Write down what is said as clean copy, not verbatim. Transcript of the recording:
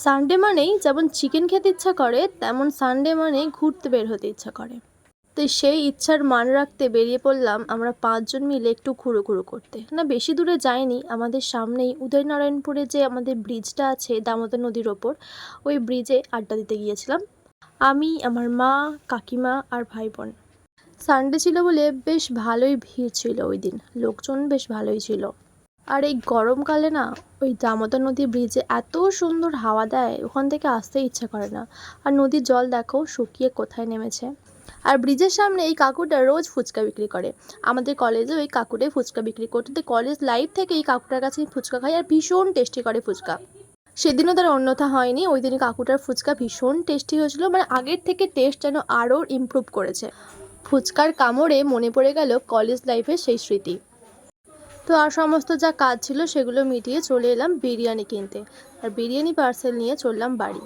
Sunday মানেই যেমন chicken খেতে ইচ্ছা করে, তেমন সানডে মানেই ঘুরতে বের হতে ইচ্ছা করে। তো সেই ইচ্ছার মান রাখতে বেরিয়ে পড়লাম আমরা ৫ জন মিলে একটু ঘুরো করতে। না বেশি দূরে যাইনি, আমাদের সামনেই উদয়নারায়ণপুরে যে আমাদের ব্রিজটা আছে দামোদর নদীর ওপর, ওই ব্রিজে আড্ডা দিতে গিয়েছিলাম আমি, আমার মা, কাকিমা আর ভাই বোন। সানডে ছিল বলে বেশ ভালোই ভিড় ছিল ওই দিন, লোকজন বেশ ভালোই ছিল। আর এই গরমকালে না, ওই দামোদর নদীর ব্রিজে এত সুন্দর হাওয়া দেয়, ওখান থেকে আসতে ইচ্ছা করে না। আর নদীর জল দেখো শুকিয়ে কোথায় নেমেছে। আর ব্রিজের সামনে এই কাকুটা রোজ ফুচকা বিক্রি করে। আমাদের কলেজে ওই কাকুটাই ফুচকা বিক্রি করতে, তো কলেজ লাইফ থেকে এই কাকুটার কাছে ফুচকা খাই, আর ভীষণ টেস্টি করে ফুচকা। সেদিনও তার অন্যথা হয়নি, ওই দিন কাকুটার ফুচকা ভীষণ টেস্টি হয়েছিল, মানে আগের থেকে টেস্ট যেন আরও ইমপ্রুভ করেছে। ফুচকার কামড়ে মনে পড়ে গেল কলেজ লাইফের সেই স্মৃতি। তো আর সমস্ত যা কাজ ছিল সেগুলো মিটিয়ে চলে এলাম বিরিয়ানি কিনতে, আর বিরিয়ানি পার্সেল নিয়ে চললাম বাড়ি।